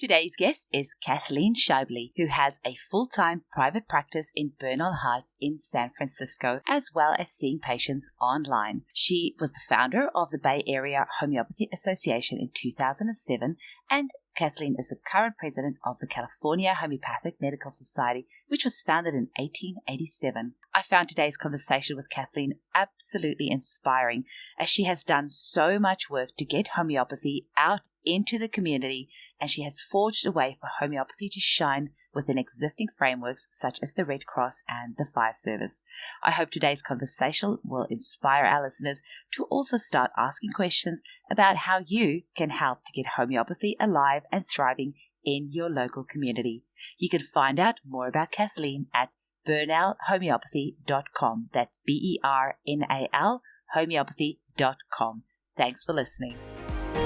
Today's guest is Kathleen Scheible, who has a full-time private practice in Bernal Heights in San Francisco, as well as seeing patients online. She was the founder of the Bay Area Homeopathy Association in 2007, and Kathleen is the current president of the California Homeopathic Medical Society, which was founded in 1887. I found today's conversation with Kathleen absolutely inspiring, as she has done so much work to get homeopathy out into the community, and she has forged a way for homeopathy to shine within existing frameworks such as the Red Cross and the Fire Service. I hope today's conversation will inspire our listeners to also start asking questions about how you can help to get homeopathy alive and thriving in your local community. You can find out more about Kathleen at bernalhomeopathy.com. That's BERNAL homeopathy.com. Thanks for listening.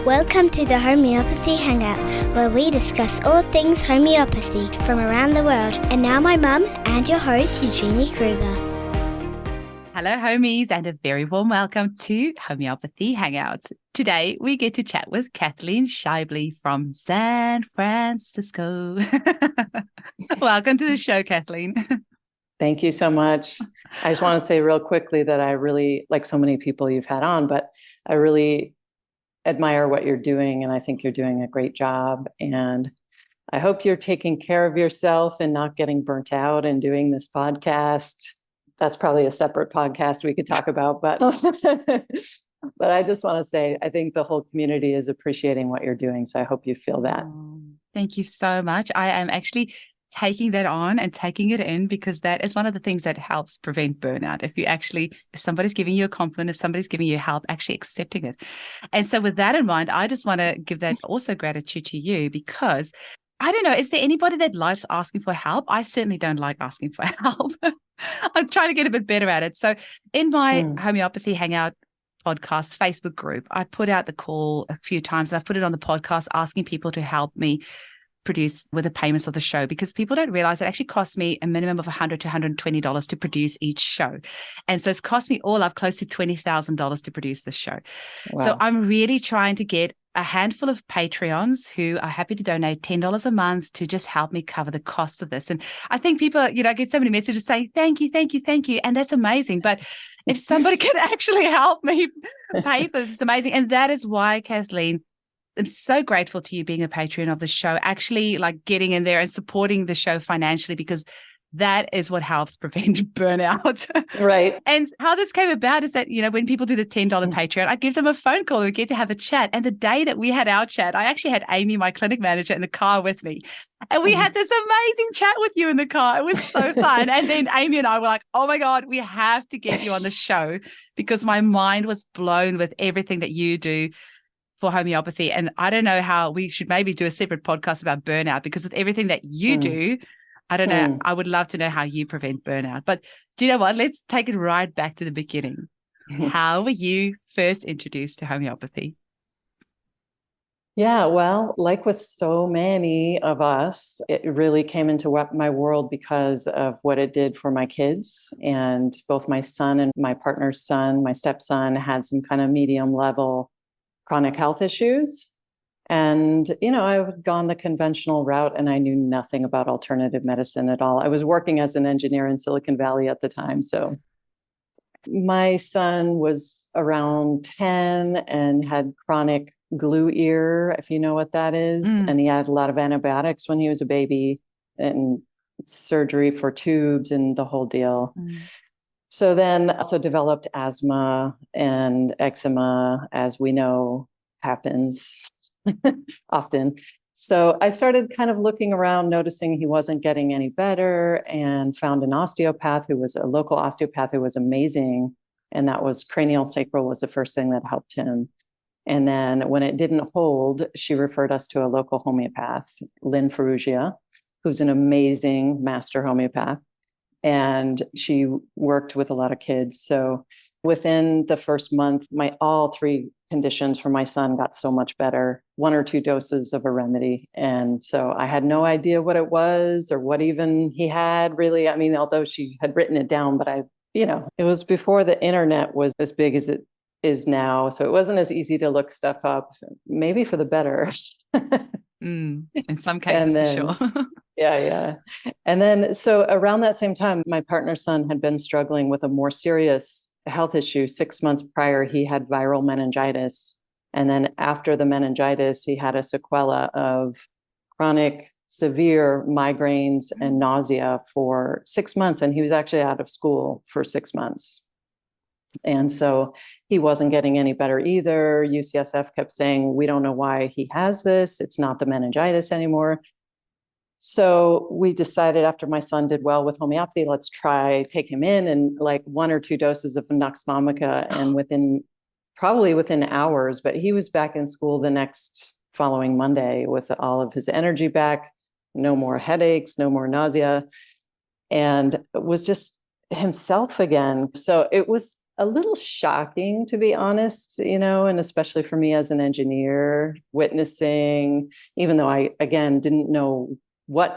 Welcome to the Homeopathy Hangout, where we discuss all things homeopathy from around the world. And now my mum and your host, Eugenie Kruger. Hello, homies, and a very warm welcome to Homeopathy Hangout. Today, we get to chat with Kathleen Scheible from San Francisco. Welcome to the show, Kathleen. Thank you so much. I just want to say real quickly that I really, like so many people you've had on, but I really admire what you're doing, and I think you're doing a great job. And I hope you're taking care of yourself and not getting burnt out and doing this podcast. That's probably a separate podcast we could talk about, but but I just want to say, I think the whole community is appreciating what you're doing. So I hope you feel that. Thank you so much. I am actually taking that on and taking it in, because that is one of the things that helps prevent burnout. If somebody's giving you a compliment, if somebody's giving you help, actually accepting it. And so with that in mind, I just want to give that also gratitude to you, because I don't know, is there anybody that likes asking for help? I certainly don't like asking for help. I'm trying to get a bit better at it. So in my Homeopathy Hangout podcast Facebook group, I put out the call a few times, and I've put it on the podcast asking people to help me produce with the payments of the show, because people don't realize it actually costs me a minimum of $100 to $120 to produce each show. And so it's cost me all up close to $20,000 to produce the show. Wow. So I'm really trying to get a handful of Patreons who are happy to donate $10 a month to just help me cover the cost of this. And I think people, I get so many messages saying, thank you. And that's amazing. But if somebody can actually help me pay for this, it's amazing. And that is why, Kathleen, I'm so grateful to you being a Patreon of the show, actually like getting in there and supporting the show financially, because that is what helps prevent burnout. Right. And how this came about is that, when people do the $10 Patreon, I give them a phone call and we get to have a chat. And the day that we had our chat, I actually had Amy, my clinic manager, in the car with me. And we had this amazing chat with you in the car. It was so fun. And then Amy and I were like, oh my God, we have to get you on the show, because my mind was blown with everything that you do for homeopathy. And I don't know how we should maybe do a separate podcast about burnout, because with everything that you do, I don't know, I would love to know how you prevent burnout. But do you know what? Let's take it right back to the beginning. How were you first introduced to homeopathy? Yeah, well, like with so many of us, it really came into my world because of what it did for my kids. And both my son and my partner's son, my stepson, had some kind of medium level chronic health issues. And, I had gone the conventional route, and I knew nothing about alternative medicine at all. I was working as an engineer in Silicon Valley at the time. So my son was around 10 and had chronic glue ear, if you know what that is. And he had a lot of antibiotics when he was a baby, and surgery for tubes and the whole deal. So then also developed asthma and eczema, as we know happens often. So I started kind of looking around, noticing he wasn't getting any better, and found an osteopath who was a local osteopath who was amazing. And that was cranial sacral was the first thing that helped him. And then when it didn't hold, she referred us to a local homeopath, Lynn Ferrugia, who's an amazing master homeopath. And she worked with a lot of kids. So within the first month, all three conditions for my son got so much better, 1 or 2 doses of a remedy. And so I had no idea what it was or what even he had really. I mean, although she had written it down, but it was before the internet was as big as it is now. So it wasn't as easy to look stuff up, maybe for the better. In some cases, And for then, sure. yeah. And then, so around that same time, my partner's son had been struggling with a more serious health issue. 6 months prior, he had viral meningitis. And then after the meningitis, he had a sequela of chronic severe migraines and nausea for 6 months. And he was actually out of school for 6 months. And so he wasn't getting any better either. UCSF kept saying, we don't know why he has this. It's not the meningitis anymore. So we decided after my son did well with homeopathy, let's take him in, and like 1 or 2 doses of Nux vomica. And probably within hours, but he was back in school the next following Monday with all of his energy back, no more headaches, no more nausea, and was just himself again. So it was a little shocking, to be honest, and especially for me as an engineer witnessing, even though I, again, didn't know I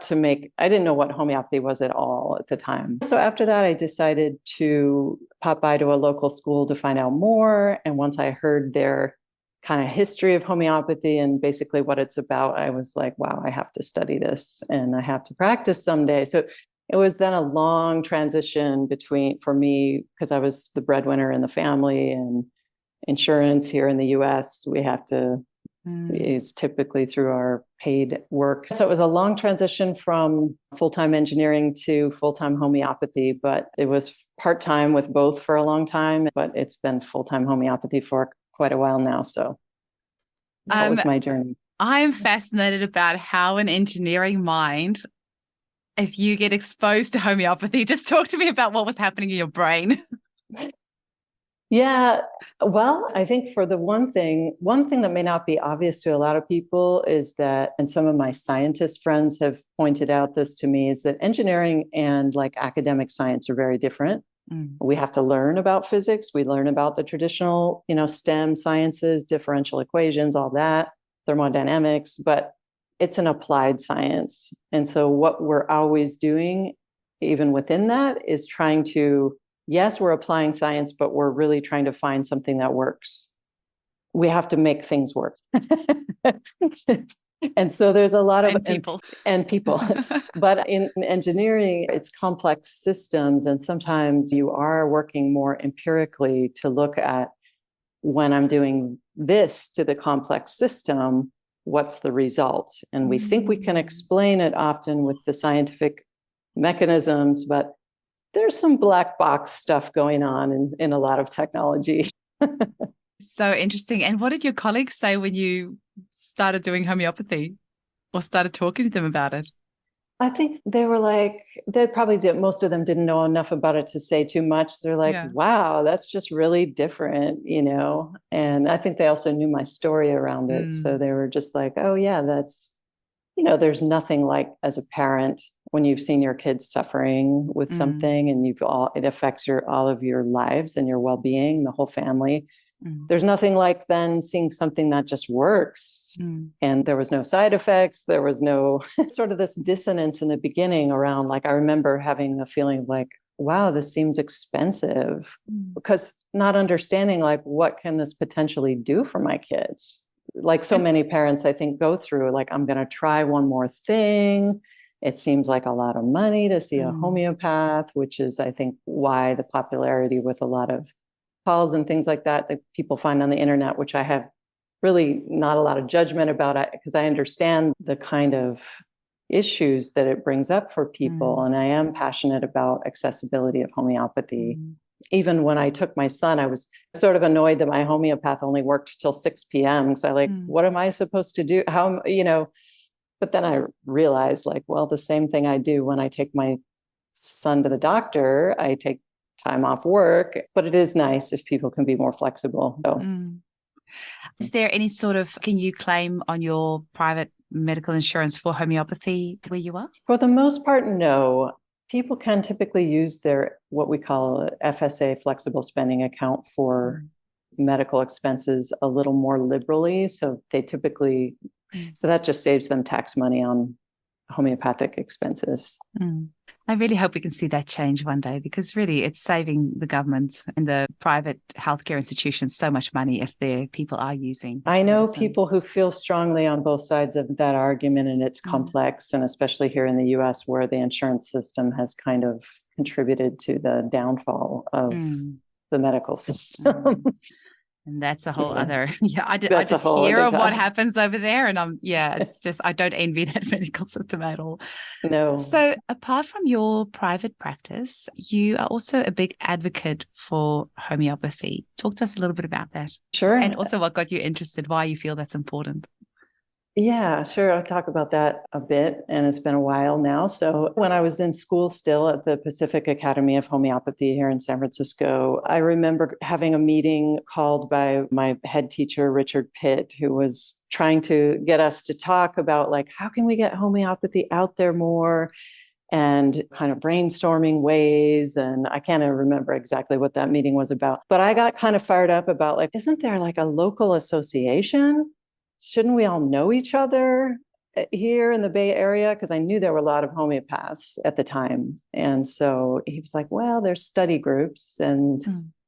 didn't know what homeopathy was at all at the time. So after that, I decided to pop by to a local school to find out more. And once I heard their kind of history of homeopathy and basically what it's about, I was like, wow, I have to study this and I have to practice someday. So it was then a long transition for me, because I was the breadwinner in the family, and insurance here in the US, we have to is typically through our paid work. So it was a long transition from full-time engineering to full-time homeopathy, but it was part-time with both for a long time, but it's been full-time homeopathy for quite a while now. So that was my journey. I'm fascinated about how an engineering mind, if you get exposed to homeopathy, just talk to me about what was happening in your brain. Yeah, well, I think for the one thing that may not be obvious to a lot of people is that, and some of my scientist friends have pointed out this to me, is that engineering and like academic science are very different. We have to learn about physics. We learn about the traditional, STEM sciences, differential equations, all that, thermodynamics, but it's an applied science. And so what we're always doing, even within that, is trying to, yes, we're applying science, but we're really trying to find something that works. We have to make things work. And so there's a lot of people. But in engineering, it's complex systems. And sometimes you are working more empirically to look at, when I'm doing this to the complex system, what's the result? And we think we can explain it often with the scientific mechanisms, but there's some black box stuff going on in a lot of technology. So interesting. And what did your colleagues say when you started doing homeopathy or started talking to them about it? I think they were like, they probably did. Most of them didn't know enough about it to say too much. They're like, wow, that's just really different, And I think they also knew my story around it. So they were just like, oh yeah, that's, there's nothing like, as a parent, when you've seen your kids suffering with something and it affects all of your lives and your well-being, the whole family. There's nothing like then seeing something that just works. And there was no side effects. There was no sort of this dissonance in the beginning around, like, I remember having the feeling of like, wow, this seems expensive, because not understanding like, what can this potentially do for my kids? Like so many parents, I think, go through like, I'm going to try one more thing. It seems like a lot of money to see a homeopath, which is, I think, why the popularity with a lot of calls and things like that people find on the internet, which I have really not a lot of judgment about it, because I understand the kind of issues that it brings up for people. And I am passionate about accessibility of homeopathy. Even when I took my son, I was sort of annoyed that my homeopath only worked till 6 p.m. So what am I supposed to do? How, but then I realized like, well, the same thing I do when I take my son to the doctor, I take time off work, but it is nice if people can be more flexible. So. Is there any can you claim on your private medical insurance for homeopathy where you are? For the most part, no. People can typically use their, what we call FSA, flexible spending account, for medical expenses a little more liberally. So they typically, so that just saves them tax money on homeopathic expenses. I really hope we can see that change one day, because really it's saving the government and the private healthcare institutions so much money if their people are using. I know people who feel strongly on both sides of that argument, and it's complex, and especially here in the US where the insurance system has kind of contributed to the downfall of the medical system. And that's a whole other, I just hear of what happens over there, and it's just, I don't envy that medical system at all. No. So apart from your private practice, you are also a big advocate for homeopathy. Talk to us a little bit about that. Sure. And also what got you interested, why you feel that's important. Yeah, sure. I'll talk about that a bit, and it's been a while now. So when I was in school still at the Pacific Academy of Homeopathy here in San Francisco, I remember having a meeting called by my head teacher, Richard Pitt, who was trying to get us to talk about, like, how can we get homeopathy out there more, and kind of brainstorming ways. And I can't even remember exactly what that meeting was about, but I got kind of fired up about, like, isn't there like a local association? Shouldn't we all know each other here in the Bay Area? Because I knew there were a lot of homeopaths at the time. And so he was like, well, there's study groups. And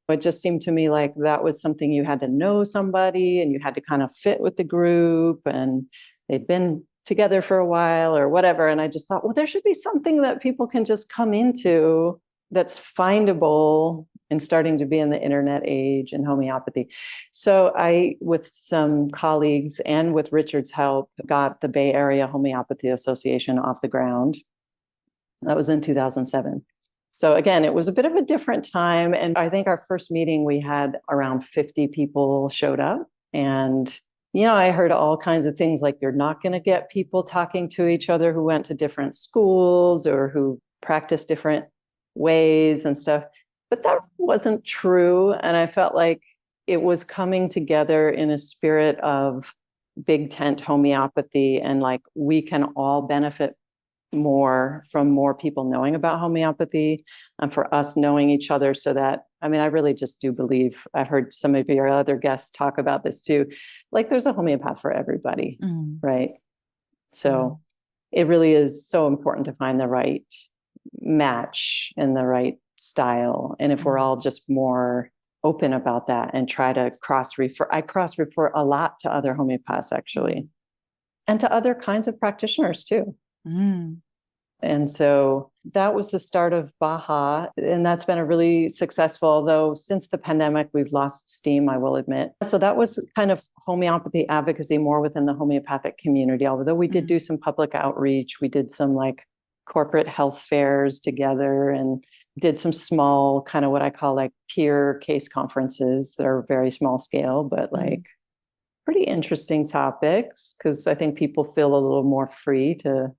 it just seemed to me like that was something you had to know somebody, and you had to kind of fit with the group, and they'd been together for a while or whatever. And I just thought, well, there should be something that people can just come into that's findable and starting to be in the internet age and homeopathy. So I, with some colleagues and with Richard's help, got the Bay Area Homeopathy Association off the ground. That was in 2007. So again, it was a bit of a different time. And I think our first meeting, we had around 50 people showed up. And, I heard all kinds of things like, you're not going to get people talking to each other who went to different schools or who practice different ways and stuff. But that wasn't true. And I felt like it was coming together in a spirit of big tent homeopathy, and like we can all benefit more from more people knowing about homeopathy, and for us knowing each other, so that, I really just do believe, I've heard some of your other guests talk about this too, like there's a homeopath for everybody, right? So it really is so important to find the right match and the right style. And if we're all just more open about that and try to I cross-refer a lot to other homeopaths, actually, and to other kinds of practitioners too. And so that was the start of Baja. And that's been a really successful, although since the pandemic, we've lost steam, I will admit. So that was kind of homeopathy advocacy more within the homeopathic community. Although we did do some public outreach, we did some like corporate health fairs together, and did some small kind of what I call like peer case conferences that are very small scale, but like pretty interesting topics, because I think people feel a little more free to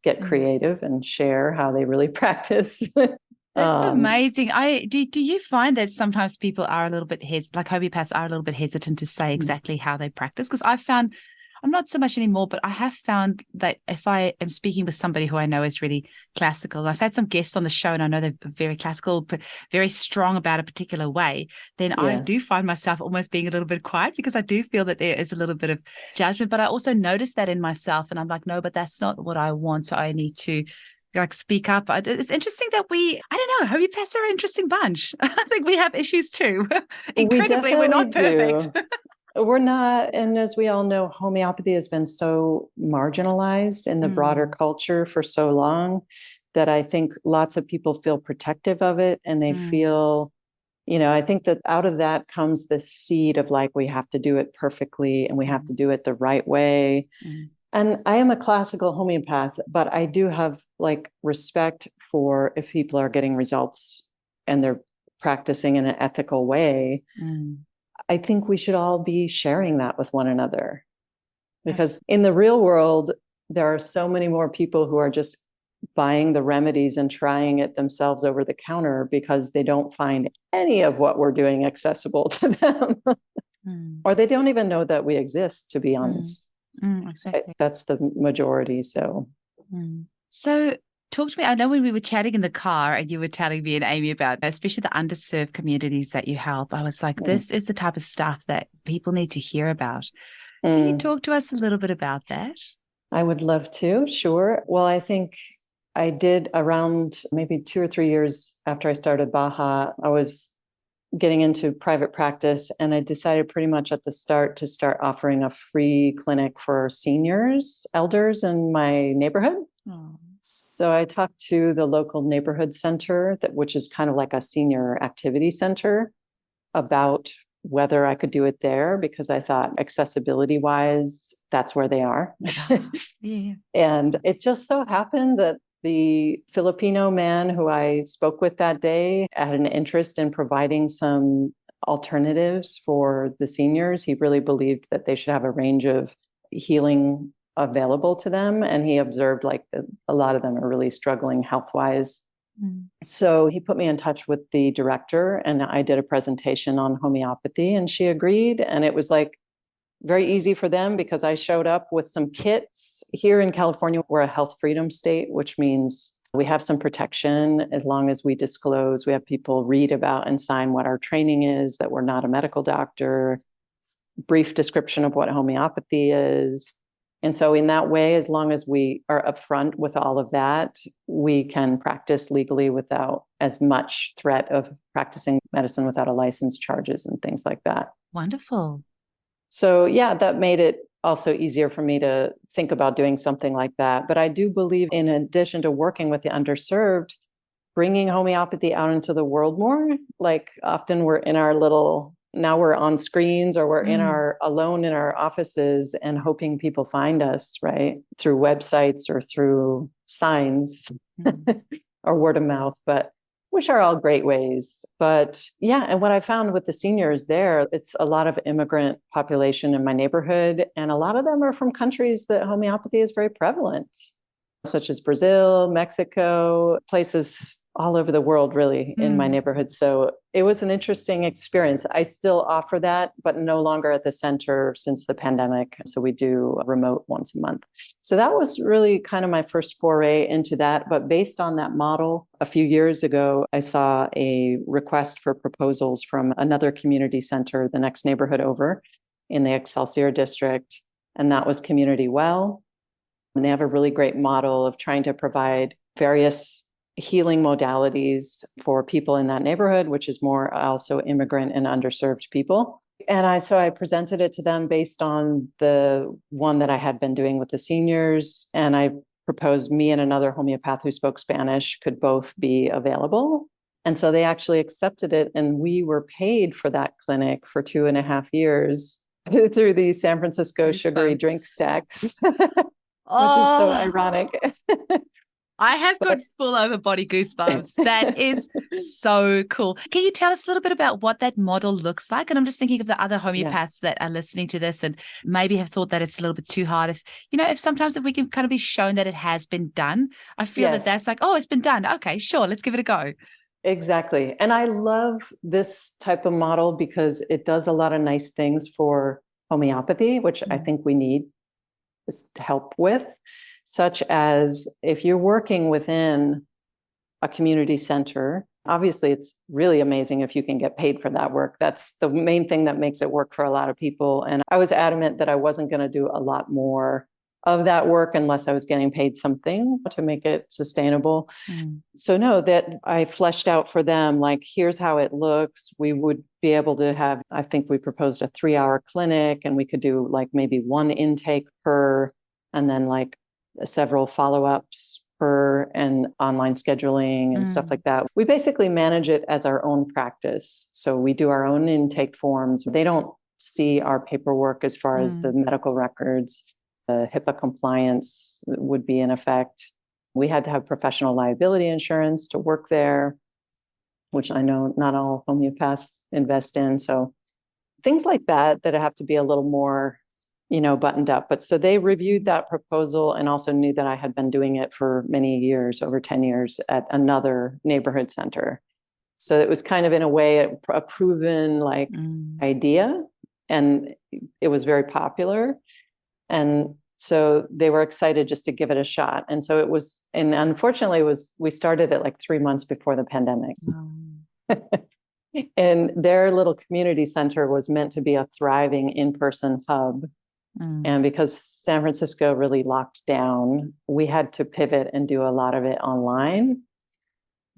get creative and share how they really practice. That's amazing. Do you find that sometimes people are a little bit like homeopaths are a little bit hesitant to say exactly how they practice? Because I've found, I'm not so much anymore, but I have found that if I am speaking with somebody who I know is really classical, I've had some guests on the show and I know they're very classical, but very strong about a particular way, then I do find myself almost being a little bit quiet, because I do feel that there is a little bit of judgment. But I also notice that in myself, and I'm like, no, but that's not what I want. So I need to like speak up. It's interesting that I don't know, homeopaths are an interesting bunch. I think we have issues too. Incredibly, we're not perfect. We're not. And as we all know, homeopathy has been so marginalized in the broader culture for so long that I think lots of people feel protective of it. And they feel, I think that out of that comes this seed of like, we have to do it perfectly and we have to do it the right way. And I am a classical homeopath, but I do have like respect for if people are getting results and they're practicing in an ethical way. I think we should all be sharing that with one another, because in the real world, there are so many more people who are just buying the remedies and trying it themselves over the counter because they don't find any of what we're doing accessible to them, or they don't even know that we exist, to be honest. Exactly. That's the majority. So talk to me. I know when we were chatting in the car and you were telling me and Amy about, especially the underserved communities that you help, I was like, this is the type of stuff that people need to hear about. Can you talk to us a little bit about that? I would love to, sure. Well, I think I did around maybe 2 or 3 years after I started Baja, I was getting into private practice, and I decided pretty much at the start to start offering a free clinic for seniors, elders in my neighborhood. Oh. So I talked to the local neighborhood center, which is kind of like a senior activity center, about whether I could do it there, because I thought accessibility wise, that's where they are. Yeah. And it just so happened that the Filipino man who I spoke with that day had an interest in providing some alternatives for the seniors. He really believed that they should have a range of healing available to them. And he observed like that a lot of them are really struggling health-wise. So he put me in touch with the director, and I did a presentation on homeopathy, and she agreed. And it was like very easy for them because I showed up with some kits. Here in California, we're a health freedom state, which means we have some protection as long as we disclose. We have people read about and sign what our training is, that we're not a medical doctor, brief description of what homeopathy is. And so in that way, as long as we are upfront with all of that, we can practice legally without as much threat of practicing medicine without a license charges and things like that. Wonderful. So yeah, that made it also easier for me to think about doing something like that. But I do believe, in addition to working with the underserved, bringing homeopathy out into the world more. Like often we're in our little, now we're on screens, or we're in our alone in our offices and hoping people find us, right? Through websites or through signs or word of mouth, but which are all great ways. But yeah, and what I found with the seniors there, it's a lot of immigrant population in my neighborhood. And a lot of them are from countries that homeopathy is very prevalent, such as Brazil, Mexico, places all over the world, really, in my neighborhood. So it was an interesting experience. I still offer that, but no longer at the center since the pandemic. So we do a remote once a month. So that was really kind of my first foray into that. But based on that model, a few years ago, I saw a request for proposals from another community center, the next neighborhood over in the Excelsior district. And that was Community Well. And they have a really great model of trying to provide various healing modalities for people in that neighborhood, which is more also immigrant and underserved people. And I presented it to them based on the one that I had been doing with the seniors. And I proposed me and another homeopath who spoke Spanish could both be available. And so they actually accepted it. And we were paid for that clinic for 2.5 years through the San Francisco sugary drink stacks, which is so ironic. I have got full over body goosebumps. That is so cool. Can you tell us a little bit about what that model looks like? And I'm just thinking of the other homeopaths that are listening to this and maybe have thought that it's a little bit too hard. If we can kind of be shown that it has been done, I feel that that's like, oh, it's been done. Okay, sure. Let's give it a go. Exactly. And I love this type of model because it does a lot of nice things for homeopathy, which I think we need this help with. Such as if you're working within a community center, obviously it's really amazing if you can get paid for that work. That's the main thing that makes it work for a lot of people. And I was adamant that I wasn't going to do a lot more of that work unless I was getting paid something to make it sustainable. So no, that I fleshed out for them, like, here's how it looks. We would be able to have, I think we proposed a 3-hour clinic, and we could do like maybe one intake per, and then like several follow-ups per, and online scheduling and stuff like that. We basically manage it as our own practice. So we do our own intake forms. They don't see our paperwork as far as the medical records. The HIPAA compliance would be in effect. We had to have professional liability insurance to work there, which I know not all homeopaths invest in. So things like that have to be a little more buttoned up. But so they reviewed that proposal and also knew that I had been doing it for many years, over 10 years at another neighborhood center. So it was kind of in a way a proven idea, and it was very popular. And so they were excited just to give it a shot. And so it was, and unfortunately we started it like 3 months before the pandemic. And their little community center was meant to be a thriving in-person hub And because San Francisco really locked down, we had to pivot and do a lot of it online.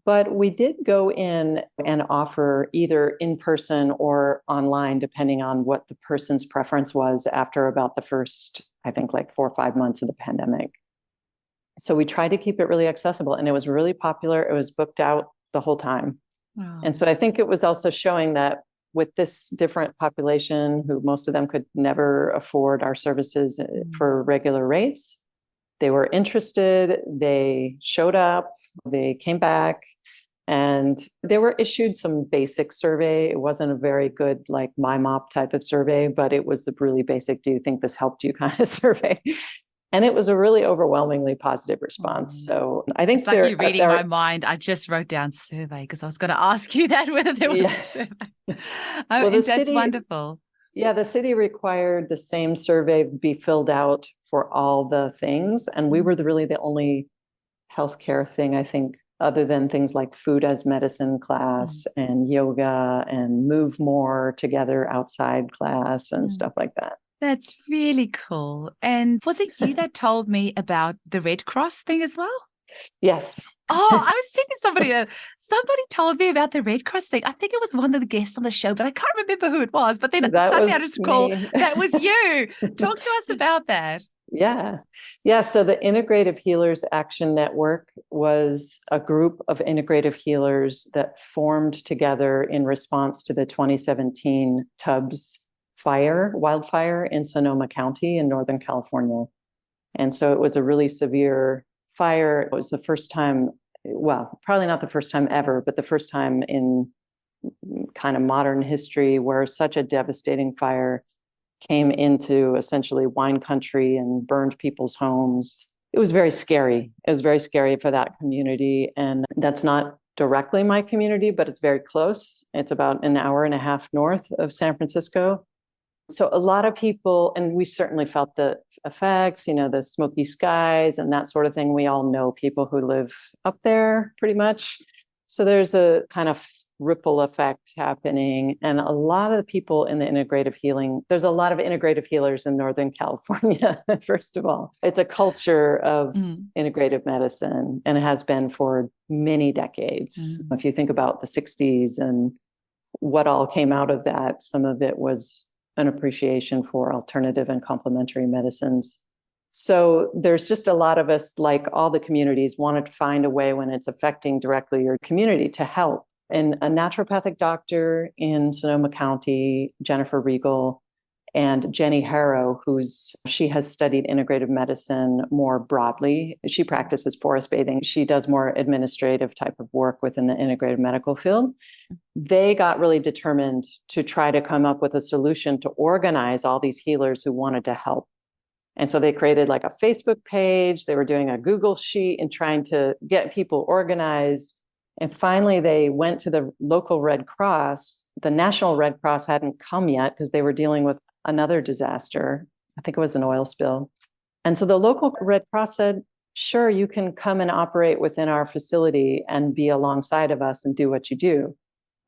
But we did go in and offer either in person or online, depending on what the person's preference was after about the first, I think, like 4 or 5 months of the pandemic. So we tried to keep it really accessible, and it was really popular. It was booked out the whole time. Wow. And so I think it was also showing that with this different population, who most of them could never afford our services for regular rates, they were interested, they showed up, they came back, and they were issued some basic survey. It wasn't a very good, like MyMop type of survey, but it was a really basic, do you think this helped you kind of survey. And it was a really overwhelmingly positive response. So I think it's like you're reading my mind. I just wrote down survey because I was going to ask you that, whether there was a survey. Well, that's wonderful. Yeah, the city required the same survey be filled out for all the things. And we were really the only healthcare thing, I think, other than things like food as medicine class and yoga and move more together outside class and stuff like that. That's really cool. And was it you that told me about the Red Cross thing as well? Yes. Oh, I was saying to somebody told me about the Red Cross thing. I think it was one of the guests on the show, but I can't remember who it was. But then suddenly I just recall that was you. Talk to us about that. Yeah. So the Integrative Healers Action Network was a group of integrative healers that formed together in response to the 2017 Tubbs wildfire in Sonoma County in Northern California. And so it was a really severe fire. It was the first time, well, probably not the first time ever, but the first time in kind of modern history where such a devastating fire came into essentially wine country and burned people's homes. It was very scary. It was very scary for that community. And that's not directly my community, but it's very close. It's about an hour and a half north of San Francisco. So a lot of people, and we certainly felt the effects, the smoky skies and that sort of thing. We all know people who live up there pretty much. So there's a kind of ripple effect happening. And a lot of the people in the integrative healing, there's a lot of integrative healers in Northern California, first of all. It's a culture of integrative medicine, and it has been for many decades. If you think about the 60s and what all came out of that, some of it was an appreciation for alternative and complementary medicines. So there's just a lot of us, like all the communities, wanted to find a way when it's affecting directly your community to help. And a naturopathic doctor in Sonoma County, Jennifer Regal, and Jenny Harrow, she has studied integrative medicine more broadly. She practices forest bathing. She does more administrative type of work within the integrative medical field. They got really determined to try to come up with a solution to organize all these healers who wanted to help. And so they created like a Facebook page. They were doing a Google sheet and trying to get people organized. And finally, they went to the local Red Cross. The National Red Cross hadn't come yet because they were dealing with another disaster. I think it was an oil spill. And so the local Red Cross said, sure, you can come and operate within our facility and be alongside of us and do what you do.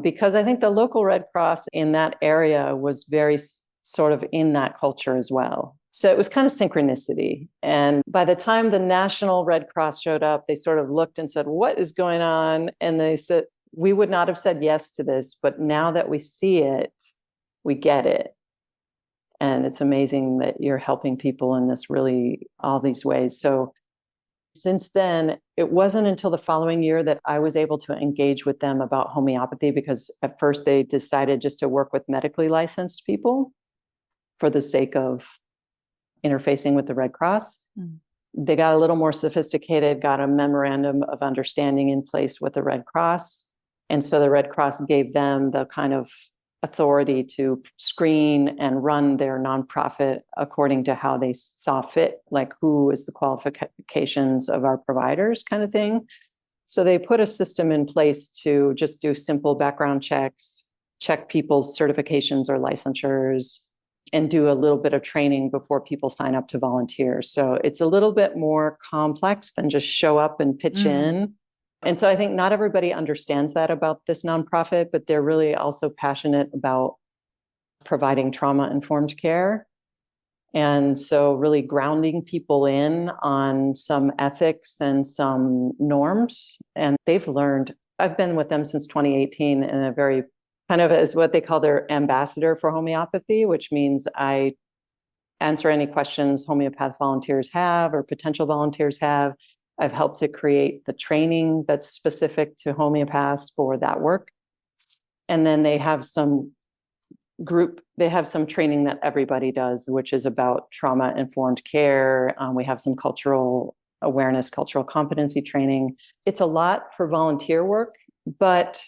Because I think the local Red Cross in that area was very sort of in that culture as well. So it was kind of synchronicity. And by the time the National Red Cross showed up, they sort of looked and said, what is going on? And they said, we would not have said yes to this, but now that we see it, we get it. And it's amazing that you're helping people in this really, all these ways. So since then, it wasn't until the following year that I was able to engage with them about homeopathy, because at first they decided just to work with medically licensed people for the sake of interfacing with the Red Cross. They got a little more sophisticated, got a memorandum of understanding in place with the Red Cross. And so the Red Cross gave them the kind of authority to screen and run their nonprofit according to how they saw fit, like who is the qualifications of our providers kind of thing. So they put a system in place to just do simple background checks, check people's certifications or licensures, and do a little bit of training before people sign up to volunteer. So it's a little bit more complex than just show up and pitch in. And so I think not everybody understands that about this nonprofit, but they're really also passionate about providing trauma-informed care. And so really grounding people in on some ethics and some norms. And they've learned, I've been with them since 2018 in a very kind of as what they call their ambassador for homeopathy, which means I answer any questions homeopath volunteers have or potential volunteers have. I've helped to create the training that's specific to homeopaths for that work. And then they have some training that everybody does, which is about trauma-informed care. We have some cultural awareness, cultural competency training. It's a lot for volunteer work, but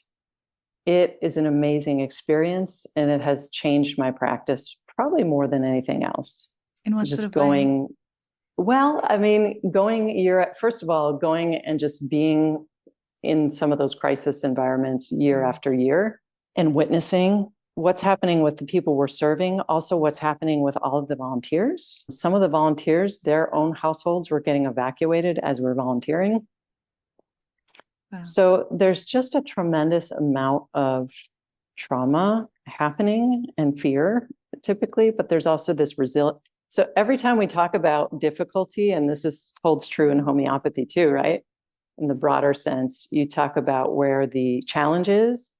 it is an amazing experience, and it has changed my practice probably more than anything else. In what Just sort of going, way? well, I mean, first of all, going and just being in some of those crisis environments year after year and witnessing what's happening with the people we're serving, also what's happening with all of the volunteers. Some of the volunteers, their own households were getting evacuated as we're volunteering. Wow. So there's just a tremendous amount of trauma happening and fear typically, but there's also this resilience. So every time we talk about difficulty, and holds true in homeopathy too, right? In the broader sense, you talk about where the challenge is,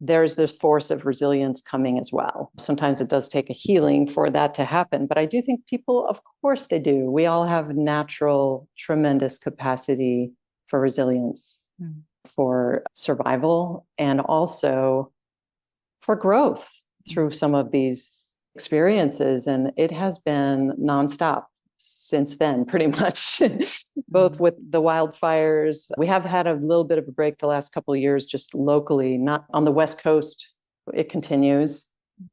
there's this force of resilience coming as well. Sometimes it does take a healing for that to happen, but I do think people, of course they do. We all have natural, tremendous capacity for resilience, for survival, and also for growth through some of these experiences. And it has been nonstop since then, pretty much, both with the wildfires. We have had a little bit of a break the last couple of years, just locally, not on the West Coast. It continues,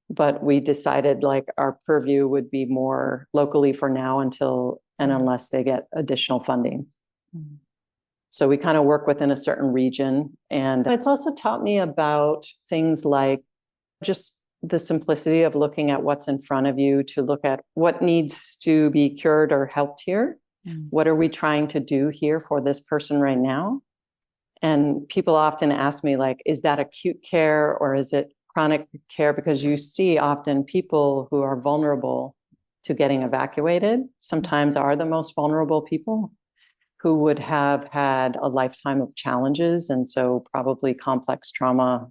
but we decided like our purview would be more locally for now unless they get additional funding. So we kind of work within a certain region. And it's also taught me about things like just the simplicity of looking at what's in front of you, to look at what needs to be cured or helped here. What are we trying to do here for this person right now? And people often ask me, like, is that acute care or is it chronic care? Because you see often people who are vulnerable to getting evacuated sometimes are the most vulnerable people, who would have had a lifetime of challenges, and so probably complex trauma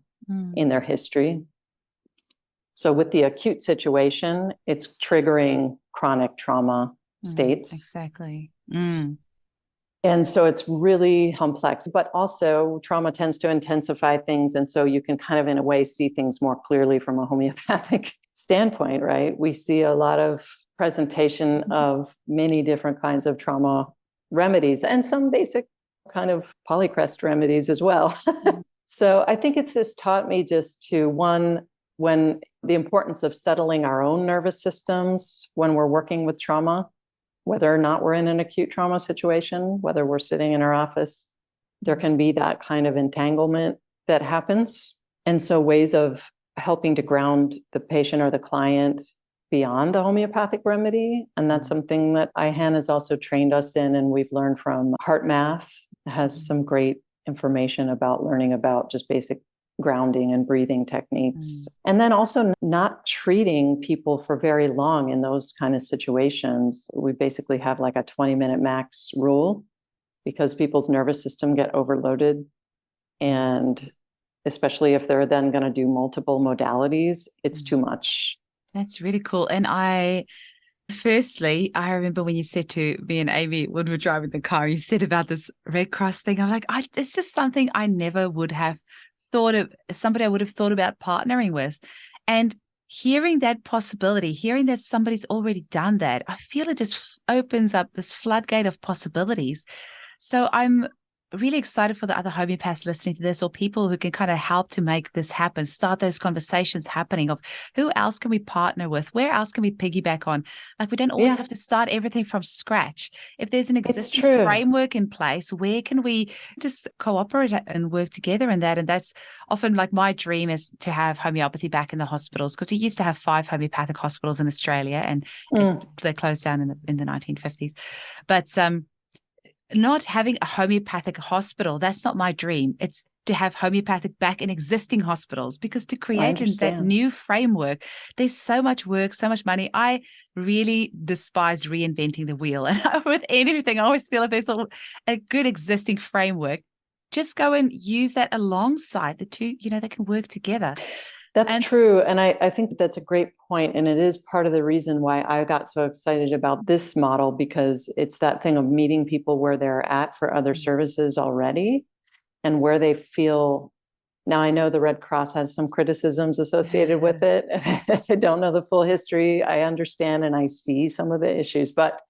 in their history. So with the acute situation, it's triggering chronic trauma states. Exactly. And so it's really complex, but also trauma tends to intensify things. And so you can kind of, in a way, see things more clearly from a homeopathic standpoint, right? We see a lot of presentation of many different kinds of trauma remedies and some basic kind of polycrest remedies as well. So I think it's just taught me just to, when the importance of settling our own nervous systems when we're working with trauma, whether or not we're in an acute trauma situation, whether we're sitting in our office, there can be that kind of entanglement that happens. And so ways of helping to ground the patient or the client beyond the homeopathic remedy. And that's something that IHAN has also trained us in. And we've learned from Heart Math, has some great information about learning about just basic grounding and breathing techniques. And then also not treating people for very long in those kind of situations. We basically have like a 20-minute max rule, because people's nervous system get overloaded. And especially if they're then going to do multiple modalities, it's too much. That's really cool. And firstly, I remember when you said to me and Amy, when we were driving the car, you said about this Red Cross thing. I'm like, it's just something I never would have thought of, somebody I would have thought about partnering with. And hearing that possibility, hearing that somebody's already done that, I feel it just opens up this floodgate of possibilities. So I'm really excited for the other homeopaths listening to this, or people who can kind of help to make this happen, start those conversations happening of who else can we partner with? Where else can we piggyback on? Like, we don't always have to start everything from scratch. If there's an existing framework in place, where can we just cooperate and work together in that? And that's often like my dream, is to have homeopathy back in the hospitals, because we used to have 5 homeopathic hospitals in Australia, and they closed down in the 1950s. But not having a homeopathic hospital, that's not my dream. It's to have homeopathic back in existing hospitals, because to I create that understand. new framework, there's so much work, so much money. I really despise reinventing the wheel. And with anything, I always feel if there's a good existing framework, just go and use that alongside the two, they can work together. That's And true. And I think that's a great point. And it is part of the reason why I got so excited about this model, because it's that thing of meeting people where they're at for other services already and where they feel. Now, I know the Red Cross has some criticisms associated with it. I don't know the full history. I understand and I see some of the issues, but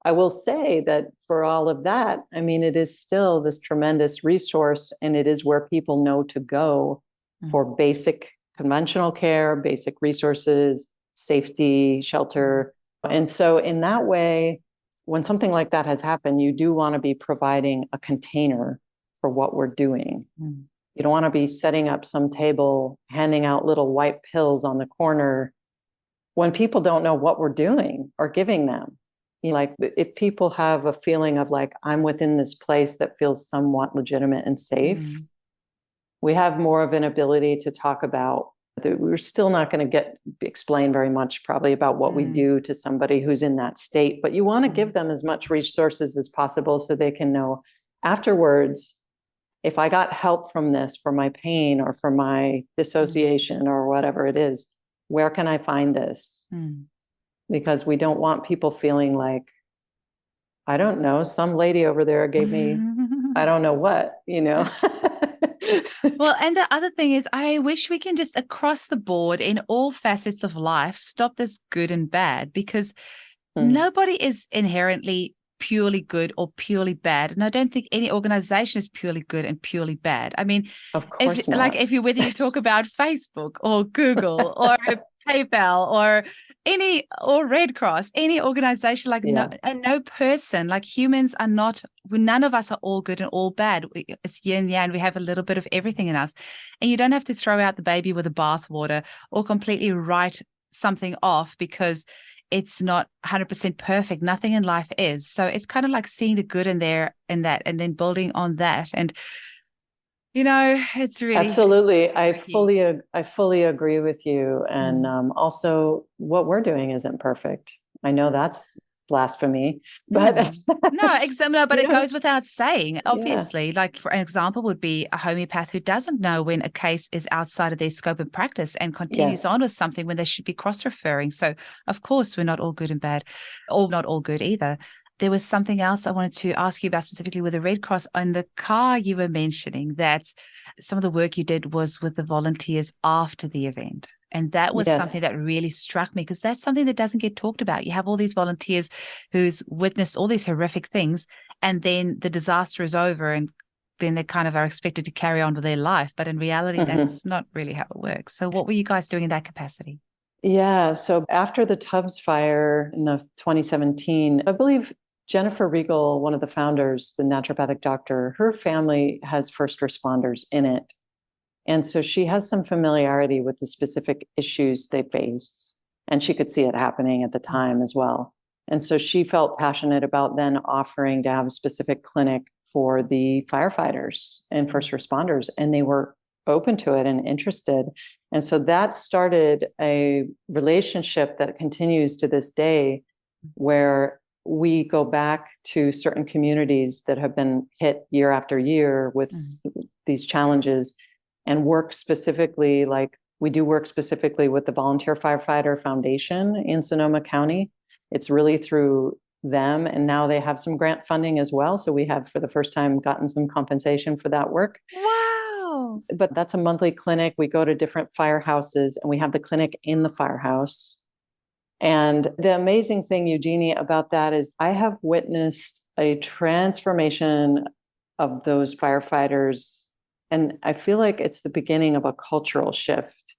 I will say that for all of that, I mean, it is still this tremendous resource, and it is where people know to go for basic conventional care, basic resources, safety, shelter. And so in that way, when something like that has happened, you do want to be providing a container for what we're doing. You don't want to be setting up some table, handing out little white pills on the corner when people don't know what we're doing or giving them. Like, if people have a feeling of like, I'm within this place that feels somewhat legitimate and safe, we have more of an ability to talk about that. We're still not going to explain very much probably about what we do to somebody who's in that state, but you want to give them as much resources as possible so they can know afterwards, if I got help from this for my pain or for my dissociation or whatever it is, where can I find this? Because we don't want people feeling like, I don't know, some lady over there gave me, I don't know what, Well, and the other thing is, I wish we can just across the board in all facets of life, stop this good and bad, because nobody is inherently purely good or purely bad. And I don't think any organization is purely good and purely bad. I mean, of course not. Like whether you talk about Facebook or Google or PayPal or Red Cross, any organization, like no person, like humans are not, none of us are all good and all bad. It's yin yang. We have a little bit of everything in us, and you don't have to throw out the baby with the bathwater or completely write something off because it's not 100% perfect. Nothing in life is. So it's kind of like seeing the good in there and that, and then building on that. And it's really absolutely. I fully agree with you. And also, what we're doing isn't perfect. I know that's blasphemy, but but it goes without saying. Obviously, like for an example would be a homeopath who doesn't know when a case is outside of their scope of practice and continues on with something when they should be cross-referring. So, of course, we're not all good and bad, or not all good either. There was something else I wanted to ask you about specifically with the Red Cross. On the car, you were mentioning that some of the work you did was with the volunteers after the event. And that was something that really struck me, because that's something that doesn't get talked about. You have all these volunteers who's witnessed all these horrific things, and then the disaster is over, and then they kind of are expected to carry on with their life. But in reality, that's not really how it works. So what were you guys doing in that capacity? Yeah. So after the Tubbs fire in the 2017, I believe Jennifer Regal, one of the founders, the naturopathic doctor, her family has first responders in it. And so she has some familiarity with the specific issues they face. And she could see it happening at the time as well. And so she felt passionate about then offering to have a specific clinic for the firefighters and first responders. And they were open to it and interested. And so that started a relationship that continues to this day, where we go back to certain communities that have been hit year after year with these challenges, and work specifically, like we do work specifically with the Volunteer Firefighter Foundation in Sonoma County. It's really through them. And now they have some grant funding as well. So we have, for the first time, gotten some compensation for that work. Wow. But that's a monthly clinic. We go to different firehouses, and we have the clinic in the firehouse. And the amazing thing, Eugenie, about that is I have witnessed a transformation of those firefighters. And I feel like it's the beginning of a cultural shift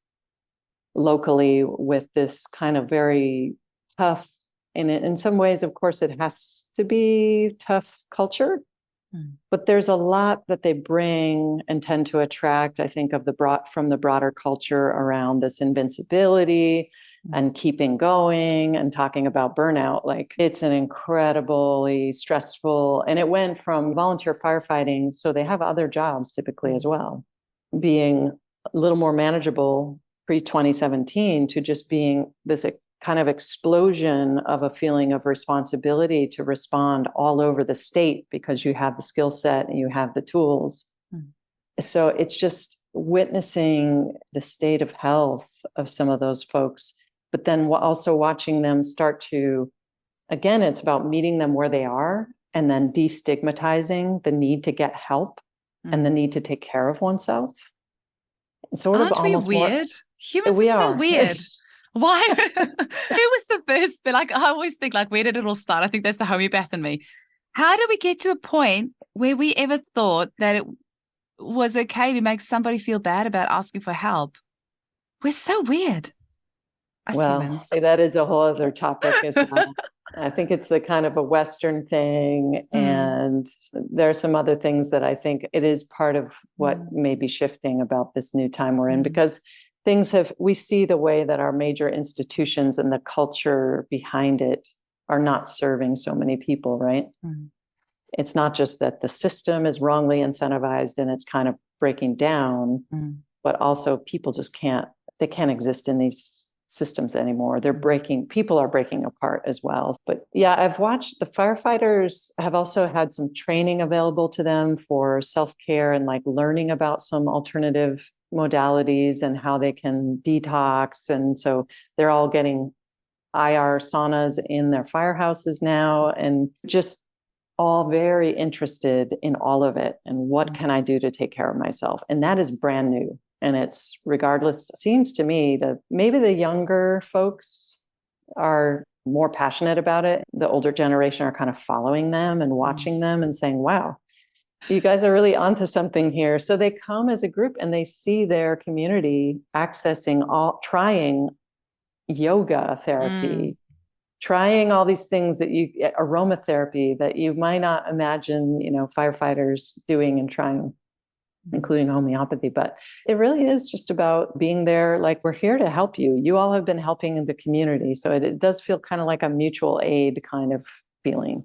locally with this kind of very tough, and in some ways, of course, it has to be tough culture, But there's a lot that they bring and tend to attract, I think, from the broader culture around this invincibility and keeping going and talking about burnout. Like, it's an incredibly stressful, and it went from volunteer firefighting, so they have other jobs typically as well, being a little more manageable pre-2017 to just being this kind of explosion of a feeling of responsibility to respond all over the state because you have the skill set and you have the tools. So it's just witnessing the state of health of some of those folks, but then also watching them start to, again, it's about meeting them where they are and then destigmatizing the need to get help and the need to take care of oneself. Sort Aren't of almost we weird? Humans are so weird. Why? Who was the first? But like, I always think, like, where did it all start? I think that's the homeopath in me. How did we get to a point where we ever thought that it was okay to make somebody feel bad about asking for help? We're so weird. Humans. That is a whole other topic as well. I think it's the kind of a Western thing. And there are some other things that I think it is part of what may be shifting about this new time we're in, because we see the way that our major institutions and the culture behind it are not serving so many people, right? It's not just that the system is wrongly incentivized and it's kind of breaking down, but also people just can't exist in these systems anymore. People are breaking apart as well. But yeah, I've watched the firefighters have also had some training available to them for self-care and like learning about some alternative modalities and how they can detox. And so they're all getting IR saunas in their firehouses now, and just all very interested in all of it. And what can I do to take care of myself? And that is brand new. And it's regardless, seems to me that maybe the younger folks are more passionate about it. The older generation are kind of following them and watching them and saying, wow, you guys are really onto something here. So they come as a group and they see their community trying yoga therapy, trying all these things aromatherapy that you might not imagine, firefighters doing and trying, including homeopathy. But it really is just about being there. Like, we're here to help you. You all have been helping in the community. So it does feel kind of like a mutual aid kind of feeling.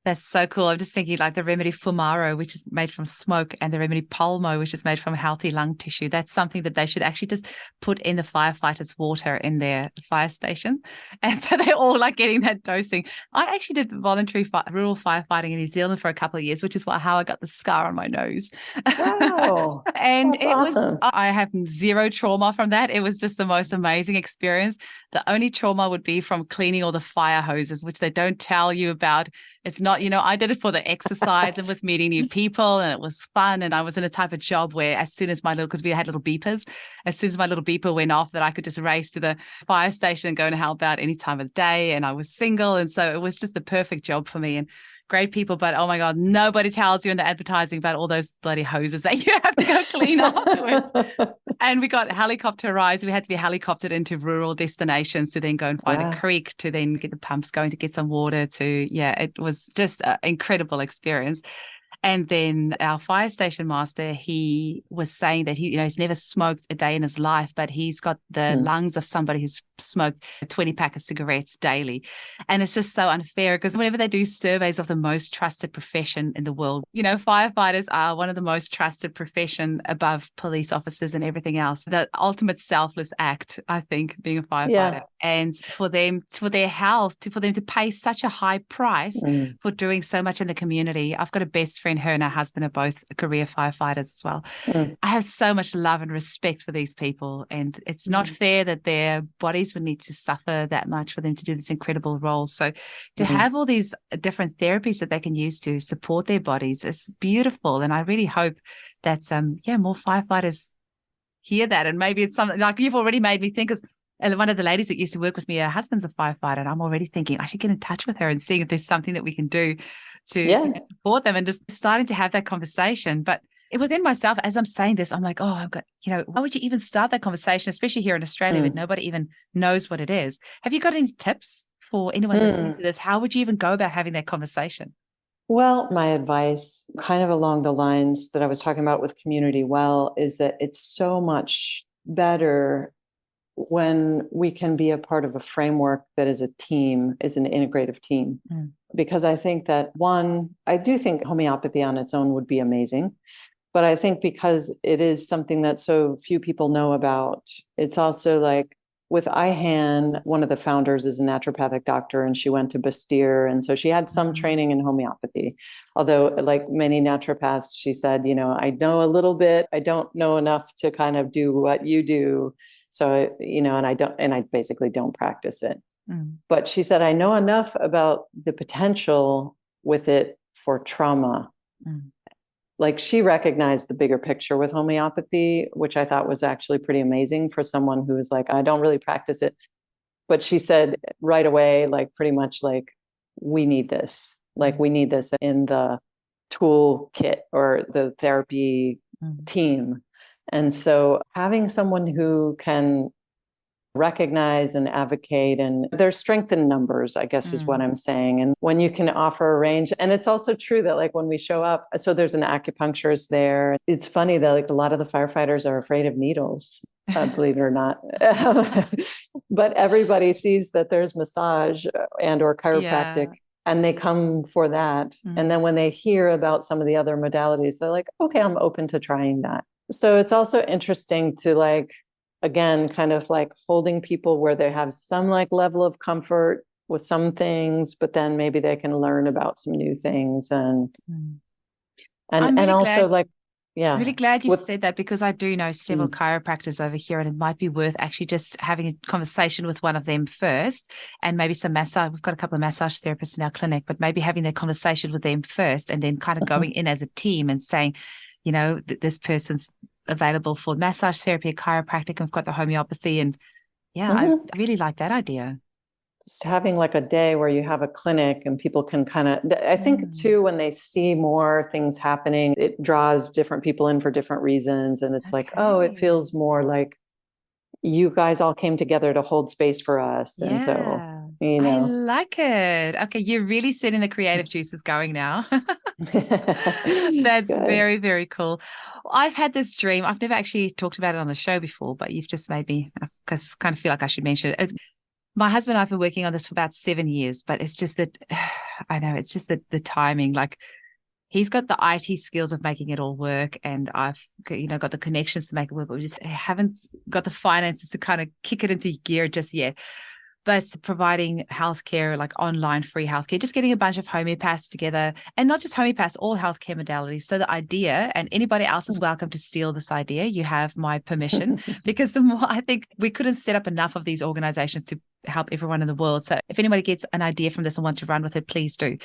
That's so cool. I'm just thinking like the remedy Fumaro, which is made from smoke, and the remedy Pulmo, which is made from healthy lung tissue. That's something that they should actually just put in the firefighters' water in their fire station. And so they're all like getting that dosing. I actually did voluntary rural firefighting in New Zealand for a couple of years, which is how I got the scar on my nose. Wow. And that's awesome. I have zero trauma from that. It was just the most amazing experience. The only trauma would be from cleaning all the fire hoses, which they don't tell you about. It's not, I did it for the exercise and with meeting new people, and it was fun. And I was in a type of job where because we had little beepers, as soon as my little beeper went off, that I could just race to the fire station and go and help out any time of the day. And I was single. And so it was just the perfect job for me. And great people, but oh my God, nobody tells you in the advertising about all those bloody hoses that you have to go clean afterwards. And we got helicopter rides. We had to be helicoptered into rural destinations to then go and find a creek to then get the pumps going to get some water it was just an incredible experience. And then our fire station master, he was saying that he's never smoked a day in his life, but he's got the lungs of somebody who's smoked a 20-pack of cigarettes daily. And it's just so unfair, because whenever they do surveys of the most trusted profession in the world, firefighters are one of the most trusted profession above police officers and everything else. The ultimate selfless act, I think, being a firefighter. Yeah. And for their health, for them to pay such a high price for doing so much in the community. I've got a best friend, her and her husband are both career firefighters as well. I have so much love and respect for these people, and it's not fair that their bodies would need to suffer that much for them to do this incredible role. So to have all these different therapies that they can use to support their bodies is beautiful. And I really hope that more firefighters hear that. And maybe it's something like you've already made me think, and one of the ladies that used to work with me, her husband's a firefighter, and I'm already thinking I should get in touch with her and see if there's something that we can do to support them, and just starting to have that conversation. But within myself, as I'm saying this, I'm like, I've got, why would you even start that conversation, especially here in Australia, where nobody even knows what it is? Have you got any tips for anyone listening to this? How would you even go about having that conversation? Well, my advice, kind of along the lines that I was talking about with Community Well, is that it's so much better when we can be a part of a framework that is a team, is an integrative team. Mm. Because I think that one, I do think homeopathy on its own would be amazing. But I think because it is something that so few people know about, it's also like with IHAN, one of the founders is a naturopathic doctor and she went to Bastyr. And so she had some training in homeopathy. Although, like many naturopaths, she said, I know a little bit, I don't know enough to kind of do what you do. So, and I basically don't practice it. But she said, I know enough about the potential with it for trauma. Like she recognized the bigger picture with homeopathy, which I thought was actually pretty amazing for someone who was like, I don't really practice it. But she said right away, like pretty much like, we need this. Like we need this in the toolkit or the therapy team. And so having someone who can recognize and advocate, and there's strength in numbers, I guess is what I'm saying. And when you can offer a range, and it's also true that like when we show up, so there's an acupuncturist there. It's funny that like a lot of the firefighters are afraid of needles, believe it or not. But everybody sees that there's massage and or chiropractic. And they come for that. And then when they hear about some of the other modalities, they're like, okay, I'm open to trying that. So it's also interesting to like, again, kind of like holding people where they have some like level of comfort with some things, but then maybe they can learn about some new things and really also glad, I'm really glad you said that, because I do know several chiropractors over here, and it might be worth actually just having a conversation with one of them first, and maybe some massage. We've got a couple of massage therapists in our clinic, but maybe having that conversation with them first, and then kind of going in as a team and saying, this person's available for massage therapy, chiropractic, and we've got the homeopathy. And I really like that idea. Just having like a day where you have a clinic and people can kind of, I think too, when they see more things happening, it draws different people in for different reasons. And it's like, oh, it feels more like you guys all came together to hold space for us. And so, I like it. Okay. You're really setting the creative juices going now. That's good. Very, very cool. I've had this dream. I've never actually talked about it on the show before, but you've just made me kind of feel like I should mention it. My husband and I have been working on this for about 7 years, but it's just that I know it's just that the timing, like he's got the IT skills of making it all work, and I've got the connections to make it work, but we just haven't got the finances to kind of kick it into gear just yet. But providing healthcare, like online free healthcare, just getting a bunch of homeopaths together, and not just homeopaths, all healthcare modalities. So the idea, and anybody else is welcome to steal this idea. You have my permission, because the more I think we couldn't set up enough of these organizations to help everyone in the world. So if anybody gets an idea from this and wants to run with it, please do.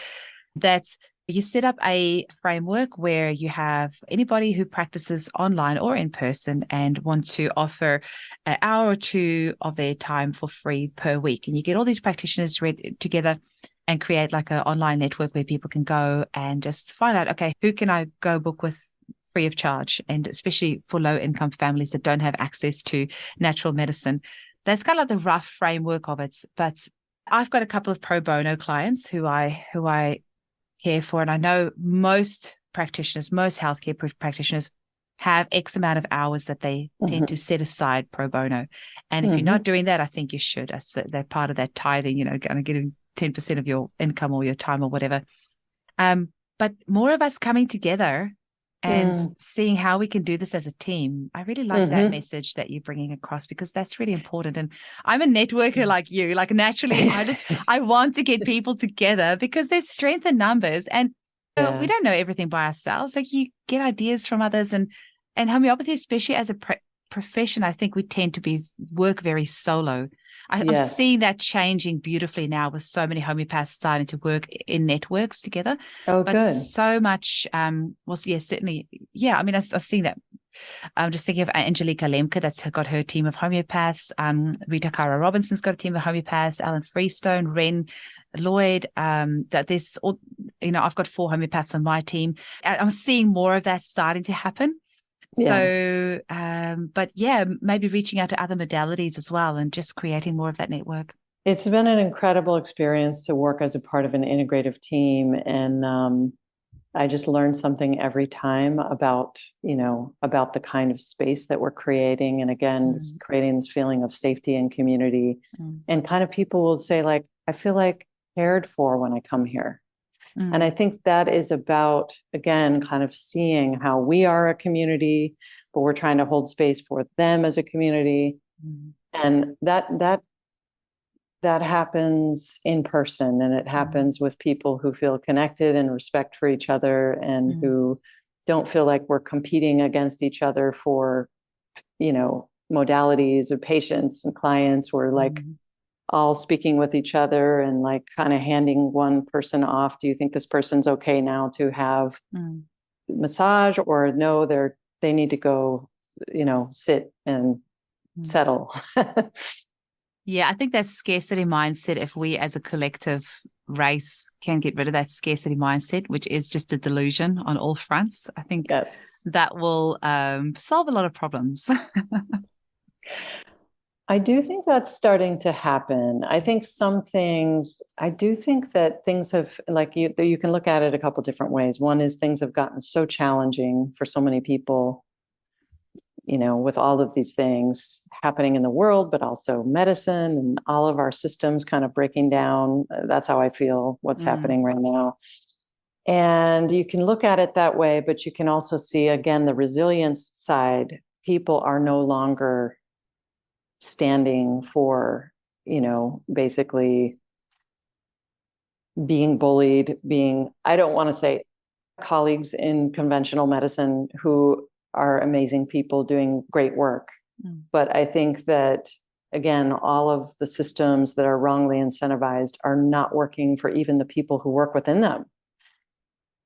That's you set up a framework where you have anybody who practices online or in person and want to offer an hour or two of their time for free per week. And you get all these practitioners together and create like an online network where people can go and just find out, okay, who can I go book with free of charge? And especially for low income families that don't have access to natural medicine. That's kind of like the rough framework of it. But I've got a couple of pro bono clients who I care for. And I know most practitioners, most healthcare practitioners have X amount of hours that they tend to set aside pro bono. And if you're not doing that, I think you should. They're part of that tithing, kind of getting 10% of your income or your time or whatever. But more of us coming together and seeing how we can do this as a team. I really like that message that you're bringing across, because that's really important. And I'm a networker like you, like naturally, I want to get people together because there's strength in numbers, and we don't know everything by ourselves. Like you get ideas from others, and homeopathy, especially as a profession, I think we tend to work very solo. I'm seeing that changing beautifully now with so many homeopaths starting to work in networks together. Oh, but good. So much, certainly. Yeah, I mean, I've seen that. I'm just thinking of Angelica Lemke, that's got her team of homeopaths. Rita Cara Robinson's got a team of homeopaths. Alan Freestone, Ren Lloyd. That there's, I've got 4 homeopaths on my team. I'm seeing more of that starting to happen. So, but maybe reaching out to other modalities as well and just creating more of that network. It's been an incredible experience to work as a part of an integrative team. And I just learned something every time about, about the kind of space that we're creating. And again, this creating this feeling of safety and community. And kind of people will say, like, I feel like cared for when I come here. And I think that is about, again, kind of seeing how we are a community, but we're trying to hold space for them as a community. And that happens in person, and it happens with people who feel connected and respect for each other, and who don't feel like we're competing against each other for, modalities or patients and clients. We're like all speaking with each other and like kind of handing one person off. Do you think this person's okay now to have massage, or no, they need to go, sit and settle. Yeah, I think that scarcity mindset, if we as a collective race can get rid of that scarcity mindset, which is just a delusion on all fronts, I think that will solve a lot of problems. I do think that's starting to happen. I think I do think that things have, like you can look at it a couple different ways. One is things have gotten so challenging for so many people, with all of these things happening in the world, but also medicine and all of our systems kind of breaking down. That's how I feel what's happening right now. And you can look at it that way, but you can also see, again, the resilience side. People are no longer standing for, basically being bullied, I don't want to say colleagues in conventional medicine who are amazing people doing great work. But I think that, again, all of the systems that are wrongly incentivized are not working for even the people who work within them.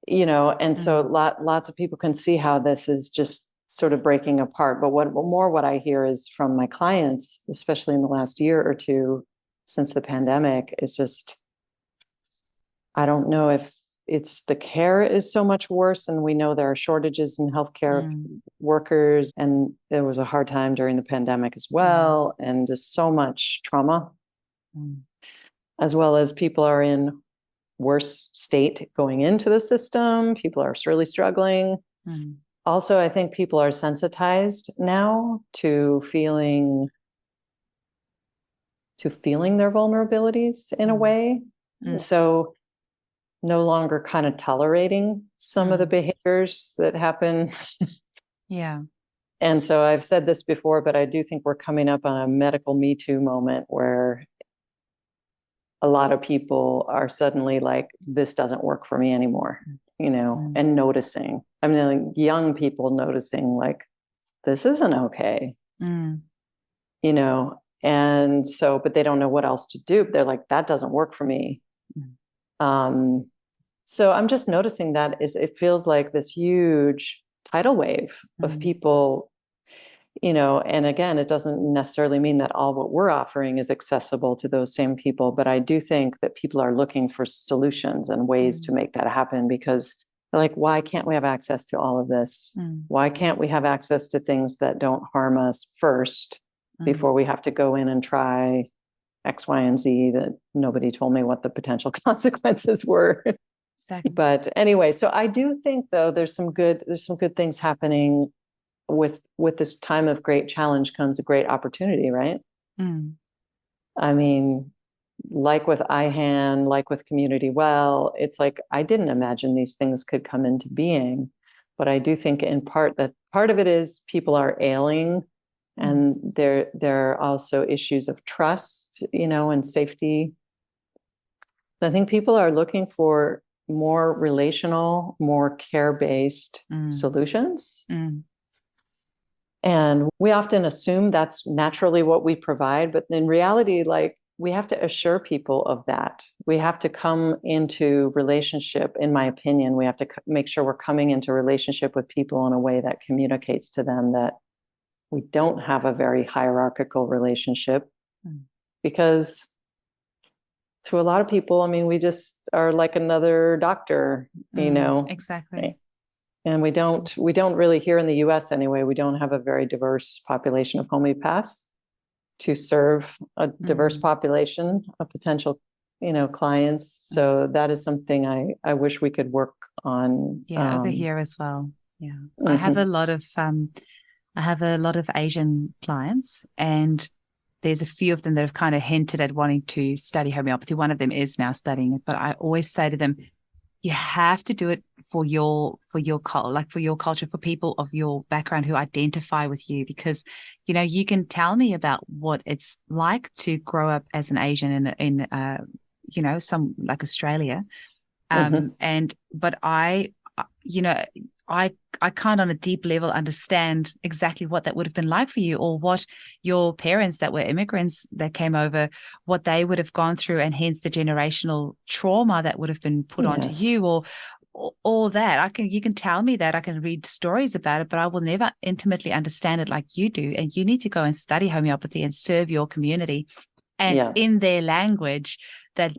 And so lots of people can see how this is just sort of breaking apart. But what I hear is from my clients, especially in the last year or two since the pandemic, is just, I don't know if it's the care is so much worse, and we know there are shortages in healthcare workers, and there was a hard time during the pandemic as well, and just so much trauma, as well as people are in worse state going into the system. People are really struggling. Also, I think people are sensitized now to feeling their vulnerabilities in a way. So no longer kind of tolerating some of the behaviors that happen. Yeah. And so I've said this before, but I do think we're coming up on a medical Me Too moment where a lot of people are suddenly like, this doesn't work for me anymore, and noticing. I mean, like young people noticing, like, this isn't okay, and so, but they don't know what else to do. They're like, that doesn't work for me. So I'm just noticing that it feels like this huge tidal wave of people, and again, it doesn't necessarily mean that all what we're offering is accessible to those same people, but I do think that people are looking for solutions and ways to make that happen, because they're like, why can't we have access to all of this? Why can't we have access to things that don't harm us first before we have to go in and try X, Y, and Z that nobody told me what the potential consequences were. Exactly. But anyway, so I do think, though, there's some good things happening. With this time of great challenge comes a great opportunity, right? I mean, like with IHAN, like with Community Well, it's like, I didn't imagine these things could come into being, but I do think in part that part of it is people are ailing, and there are also issues of trust, and safety. I think people are looking for more relational, more care-based solutions. And we often assume that's naturally what we provide, but in reality, like, we have to assure people of that. We have to come into relationship, in my opinion, we have to make sure we're coming into relationship with people in a way that communicates to them that we don't have a very hierarchical relationship, because to a lot of people, I mean, we just are like another doctor, Exactly. And we don't really, here in the US anyway, we don't have a very diverse population of homeopaths. to serve a diverse population of potential, clients. So that is something I wish we could work on. Yeah, over here as well. Yeah. Mm-hmm. I have a lot of Asian clients, and there's a few of them that have kind of hinted at wanting to study homeopathy. One of them is now studying it, but I always say to them, you have to do it for your culture, for people of your background who identify with you, because you can tell me about what it's like to grow up as an Asian in some like Australia, but I can't on a deep level understand exactly what that would have been like for you, or what your parents that were immigrants that came over, what they would have gone through, and hence the generational trauma that would have been put onto you, or all that. You can tell me that, I can read stories about it, but I will never intimately understand it like you do. And you need to go and study homeopathy and serve your community, and in their language that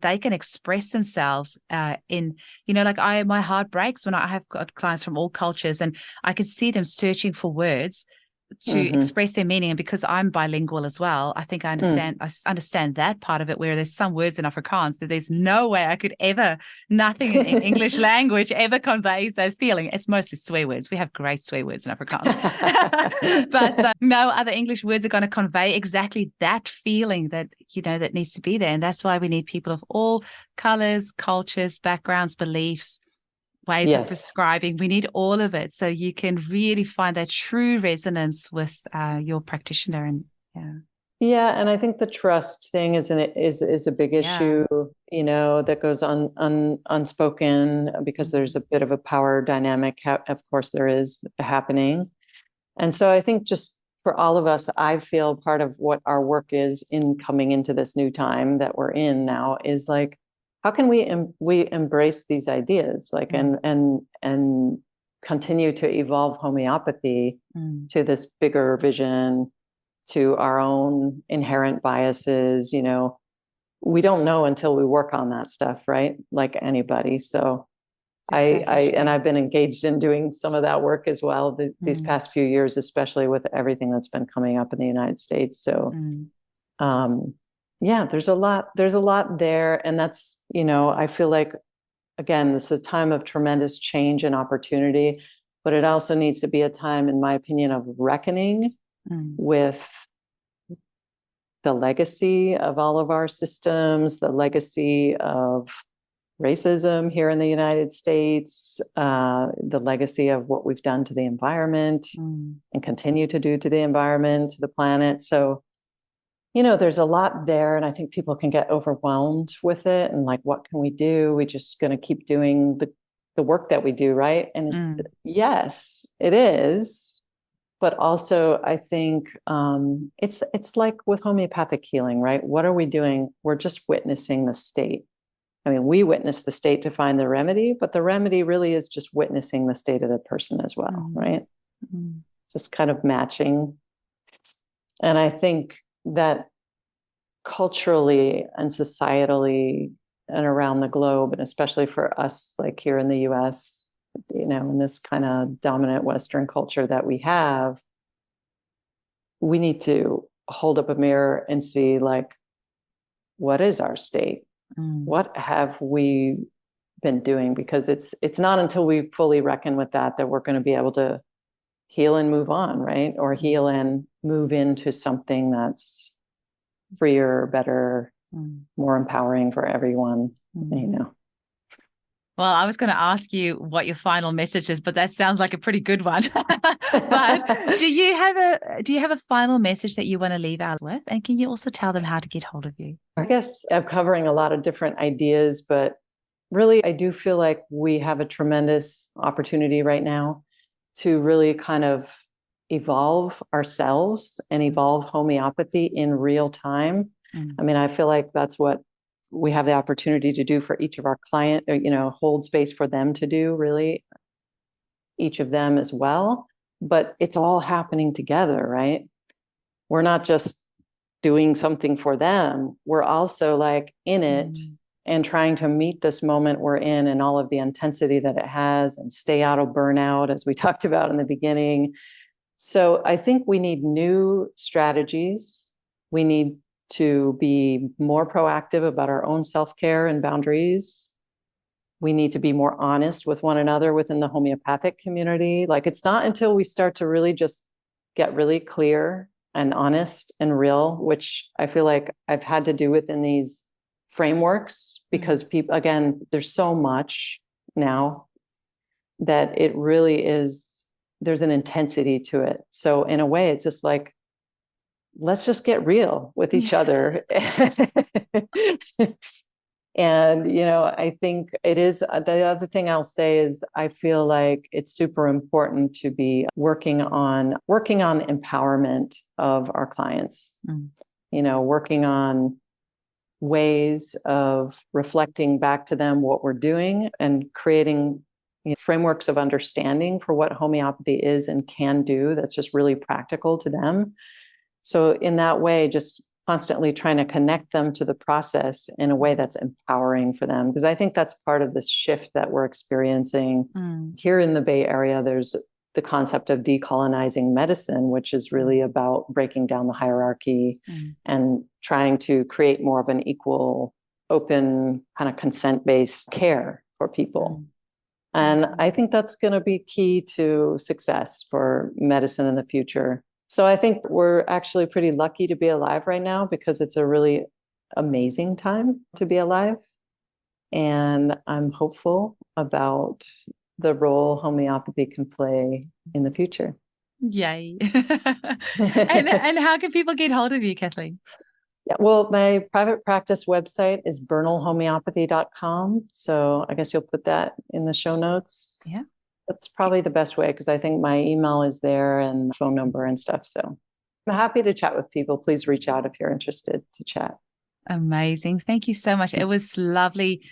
they can express themselves in, my heart breaks when I have got clients from all cultures, and I can see them searching for words to express their meaning. And because I'm bilingual as well, I think I understand that part of it, where there's some words in Afrikaans that there's no way I could ever, nothing in English language ever conveys that feeling. It's mostly swear words. We have great swear words in Afrikaans, but no other English words are going to convey exactly that feeling that, that needs to be there. And that's why we need people of all colors, cultures, backgrounds, beliefs, ways of prescribing. We need all of it, so you can really find that true resonance with your practitioner. And and I think the trust thing is a big issue, that goes unspoken, because there's a bit of a power dynamic. Of course, there is happening, and so I think just for all of us, I feel part of what our work is in coming into this new time that we're in now is like, how can we embrace these ideas, and continue to evolve homeopathy to this bigger vision, to our own inherent biases? We don't know until we work on that stuff, right? Like anybody. So I've been engaged in doing some of that work as well these past few years, especially with everything that's been coming up in the United States. So, there's a lot there. And that's, I feel like, again, it's a time of tremendous change and opportunity, but it also needs to be a time, in my opinion, of reckoning with the legacy of all of our systems, the legacy of racism here in the United States, the legacy of what we've done to the environment and continue to do to the environment, to the planet. So, there's a lot there, and I think people can get overwhelmed with it. And like, what can we do? We're just going to keep doing the work that we do, right? And yes, it is. But also, I think it's like with homeopathic healing, right? What are we doing? We're just witnessing the state. I mean, we witness the state to find the remedy, but the remedy really is just witnessing the state of the person as well, right? Just kind of matching. And I think that culturally and societally and around the globe, and especially for us, like here in the US, in this kind of dominant Western culture that we have, we need to hold up a mirror and see, like, what is our state? What have we been doing? Because it's not until we fully reckon with that we're going to be able to heal and move on, right? Or heal and move into something that's freer, better, more empowering for everyone, Well, I was going to ask you what your final message is, but that sounds like a pretty good one. But do you have a final message that you want to leave out with? And can you also tell them how to get hold of you? I guess I'm covering a lot of different ideas, but really, I do feel like we have a tremendous opportunity right now to really kind of evolve ourselves and evolve homeopathy in real time. I mean, I feel like that's what we have the opportunity to do for each of our client, hold space for them to do, really, each of them as well. But it's all happening together, right? We're not just doing something for them. We're also like in it and trying to meet this moment we're in and all of the intensity that it has, and stay out of burnout, as we talked about in the beginning, So I think we need new strategies. We need to be more proactive about our own self-care and boundaries. We need to be more honest with one another within the homeopathic community. Like, it's not until we start to really just get really clear and honest and real, which I feel like I've had to do within these frameworks, because people, again, there's so much now that it really is, there's an intensity to it. So in a way, it's just like, let's just get real with each other. And, I think it is, the other thing I'll say is I feel like it's super important to be working on empowerment of our clients, working on ways of reflecting back to them what we're doing and creating frameworks of understanding for what homeopathy is and can do that's just really practical to them. So in that way, just constantly trying to connect them to the process in a way that's empowering for them. Because I think that's part of this shift that we're experiencing here in the Bay Area. There's the concept of decolonizing medicine, which is really about breaking down the hierarchy and trying to create more of an equal, open, kind of consent-based care for people. And I think that's going to be key to success for medicine in the future. So I think we're actually pretty lucky to be alive right now, because it's a really amazing time to be alive. And I'm hopeful about the role homeopathy can play in the future. Yay. and how can people get hold of you, Kathleen? Yeah, well, my private practice website is bernalhomeopathy.com. So I guess you'll put that in the show notes. Yeah. That's probably the best way, because I think my email is there and phone number and stuff. So I'm happy to chat with people. Please reach out if you're interested to chat. Amazing. Thank you so much. It was lovely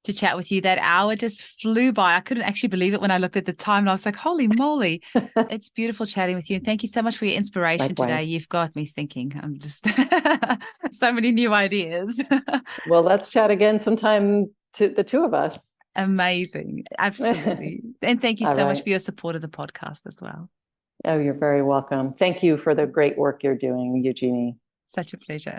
to chat with you. That hour just flew by. I couldn't actually believe it when I looked at the time, and I was like, holy moly. It's beautiful chatting with you. And thank you so much for your inspiration today. You've got me thinking. I'm just so many new ideas. Well, let's chat again sometime, to the two of us. Amazing. Absolutely. And thank you so much for your support of the podcast as well. Oh, you're very welcome. Thank you for the great work you're doing, Eugenie. Such a pleasure.